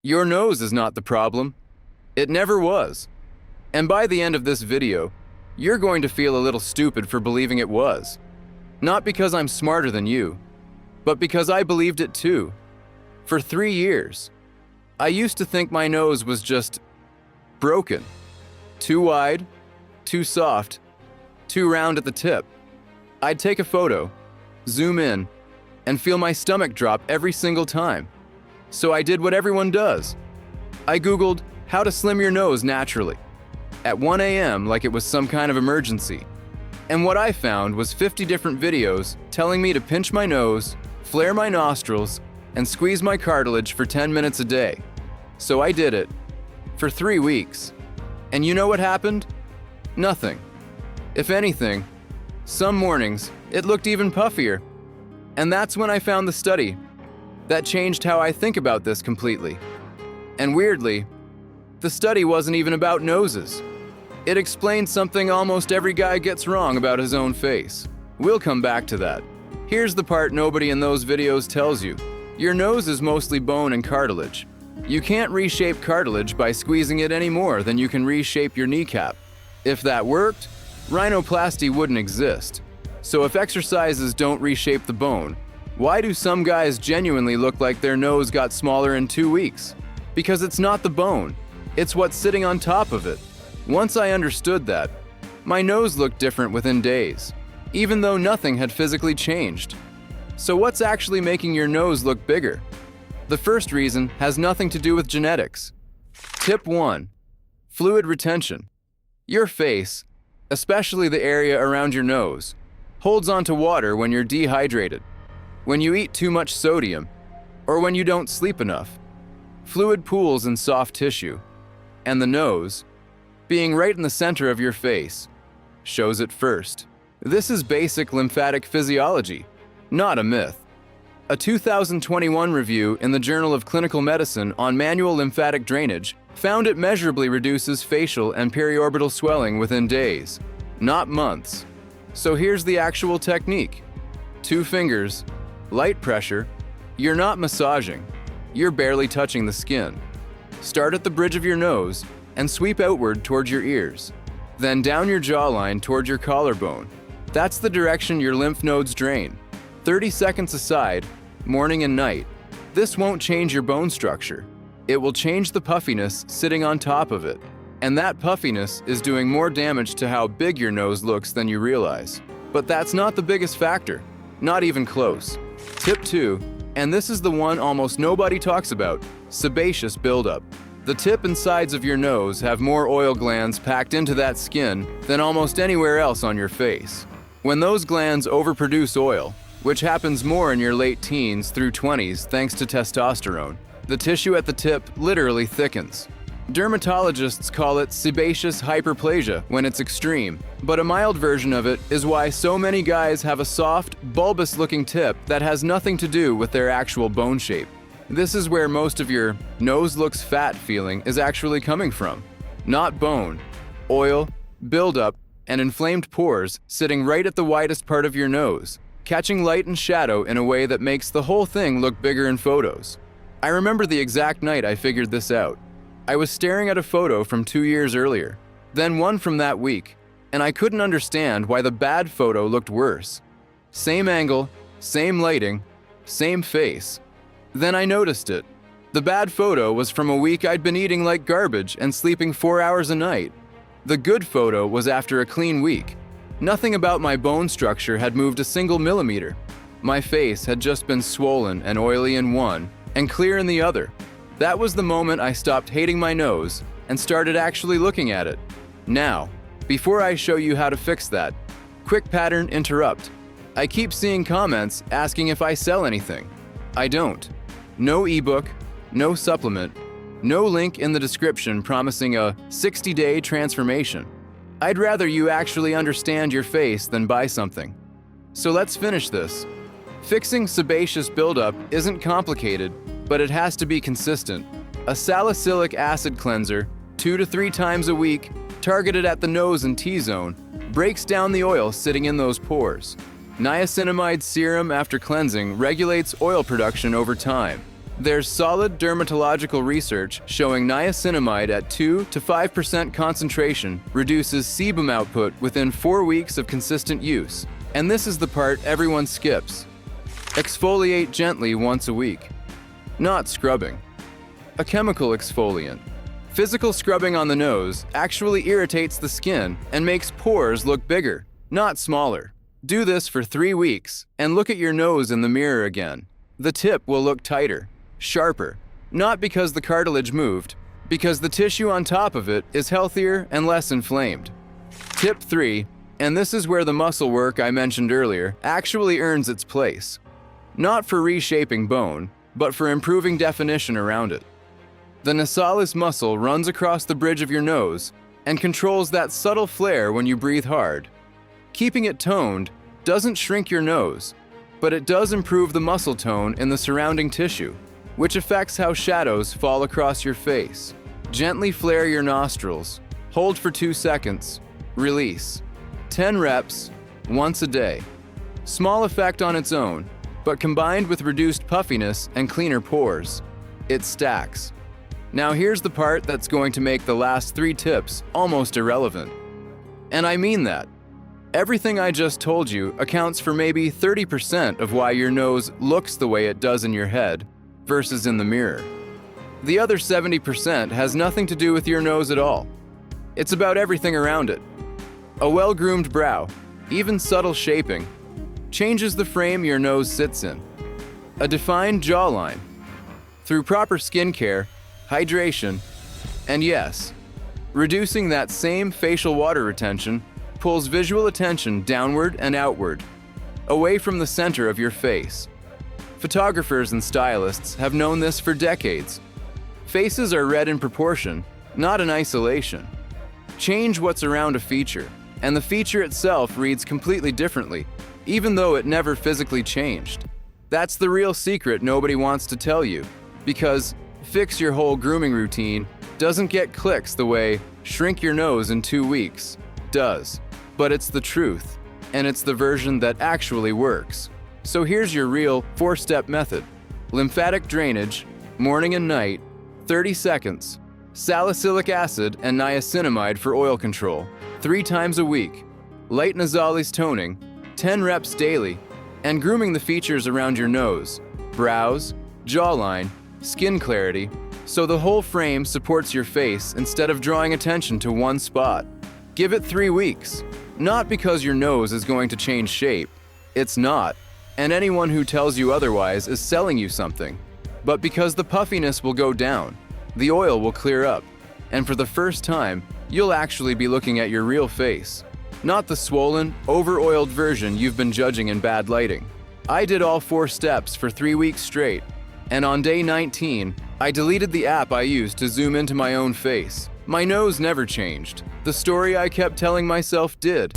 Your nose is not the problem. It never was. And by the end of this video, you're going to feel a little stupid for believing it was. Not because I'm smarter than you, but because I believed it too. For 3 years, I used to think my nose was just broken. Too wide, too soft, too round at the tip. I'd take a photo, zoom in, and feel my stomach drop every single time. So I did what everyone does. I Googled how to slim your nose naturally at 1 a.m. like it was some kind of emergency. And what I found was 50 different videos telling me to pinch my nose, flare my nostrils, and squeeze my cartilage for 10 minutes a day. So I did it for 3 weeks. And you know what happened? Nothing. If anything, some mornings it looked even puffier. And that's when I found the study that changed how I think about this completely. And weirdly, the study wasn't even about noses. It explained something almost every guy gets wrong about his own face. We'll come back to that. Here's the part nobody in those videos tells you. Your nose is mostly bone and cartilage. You can't reshape cartilage by squeezing it any more than you can reshape your kneecap. If that worked, rhinoplasty wouldn't exist. So if exercises don't reshape the bone, why do some guys genuinely look like their nose got smaller in 2 weeks? Because it's not the bone, it's what's sitting on top of it. Once I understood that, my nose looked different within days, even though nothing had physically changed. So what's actually making your nose look bigger? The first reason has nothing to do with genetics. Tip 1. Fluid retention. Your face, especially the area around your nose, holds onto water when you're dehydrated, when you eat too much sodium, or when you don't sleep enough. Fluid pools in soft tissue, and the nose, being right in the center of your face, shows it first. This is basic lymphatic physiology, not a myth. A 2021 review in the Journal of Clinical Medicine on manual lymphatic drainage found it measurably reduces facial and periorbital swelling within days, not months. So here's the actual technique. 2 fingers, light pressure. You're not massaging. You're barely touching the skin. Start at the bridge of your nose and sweep outward towards your ears. Then down your jawline towards your collarbone. That's the direction your lymph nodes drain. 30 seconds aside, morning and night. This won't change your bone structure. It will change the puffiness sitting on top of it. And that puffiness is doing more damage to how big your nose looks than you realize. But that's not the biggest factor. Not even close. Tip 2, and this is the one almost nobody talks about, sebaceous buildup. The tip and sides of your nose have more oil glands packed into that skin than almost anywhere else on your face. When those glands overproduce oil, which happens more in your late teens through 20s thanks to testosterone, the tissue at the tip literally thickens. Dermatologists call it sebaceous hyperplasia when it's extreme, but a mild version of it is why so many guys have a soft, bulbous-looking tip that has nothing to do with their actual bone shape. This is where most of your nose looks fat feeling is actually coming from. Not bone, oil, buildup, and inflamed pores sitting right at the widest part of your nose, catching light and shadow in a way that makes the whole thing look bigger in photos. I remember the exact night I figured this out. I was staring at a photo from 2 years earlier, then one from that week, and I couldn't understand why the bad photo looked worse. Same angle, same lighting, same face. Then I noticed it. The bad photo was from a week I'd been eating like garbage and sleeping 4 hours a night. The good photo was after a clean week. Nothing about my bone structure had moved a single millimeter. My face had just been swollen and oily in one, and clear in the other. That was the moment I stopped hating my nose and started actually looking at it. Now, before I show you how to fix that, quick pattern interrupt. I keep seeing comments asking if I sell anything. I don't. No ebook, no supplement, no link in the description promising a 60-day transformation. I'd rather you actually understand your face than buy something. So let's finish this. Fixing sebaceous buildup isn't complicated, but it has to be consistent. A salicylic acid cleanser, 2 to 3 times a week, targeted at the nose and T-zone, breaks down the oil sitting in those pores. Niacinamide serum after cleansing regulates oil production over time. There's solid dermatological research showing niacinamide at 2 to 5% concentration reduces sebum output within 4 weeks of consistent use. And this is the part everyone skips. Exfoliate gently once a week. Not scrubbing. A chemical exfoliant. Physical scrubbing on the nose actually irritates the skin and makes pores look bigger, not smaller. Do this for 3 weeks and look at your nose in the mirror again. The tip will look tighter, sharper, not because the cartilage moved, because the tissue on top of it is healthier and less inflamed. Tip 3, and this is where the muscle work I mentioned earlier actually earns its place. Not for reshaping bone, but for improving definition around it. The nasalis muscle runs across the bridge of your nose and controls that subtle flare when you breathe hard. Keeping it toned doesn't shrink your nose, but it does improve the muscle tone in the surrounding tissue, which affects how shadows fall across your face. Gently flare your nostrils, hold for 2 seconds, release. 10 reps, once a day. Small effect on its own, but combined with reduced puffiness and cleaner pores, it stacks. Now here's the part that's going to make the last 3 tips almost irrelevant. And I mean that. Everything I just told you accounts for maybe 30% of why your nose looks the way it does in your head versus in the mirror. The other 70% has nothing to do with your nose at all. It's about everything around it. A well-groomed brow, even subtle shaping, changes the frame your nose sits in. A defined jawline. Through proper skincare, hydration, and yes, reducing that same facial water retention pulls visual attention downward and outward, away from the center of your face. Photographers and stylists have known this for decades. Faces are read in proportion, not in isolation. Change what's around a feature, and the feature itself reads completely differently, even though it never physically changed. That's the real secret nobody wants to tell you, because fix your whole grooming routine doesn't get clicks the way shrink your nose in 2 weeks does. But it's the truth, and it's the version that actually works. So here's your real 4-step method. Lymphatic drainage, morning and night, 30 seconds. Salicylic acid and niacinamide for oil control, 3 times a week. Light nasalis toning, 10 reps daily. And grooming the features around your nose, brows, jawline, skin clarity, so the whole frame supports your face instead of drawing attention to one spot. Give it 3 weeks. Not because your nose is going to change shape. It's not. And anyone who tells you otherwise is selling you something. But because the puffiness will go down, the oil will clear up, and for the first time, you'll actually be looking at your real face, not the swollen, over-oiled version you've been judging in bad lighting. I did all 4 steps for 3 weeks straight, and on day 19, I deleted the app I used to zoom into my own face. My nose never changed. The story I kept telling myself did.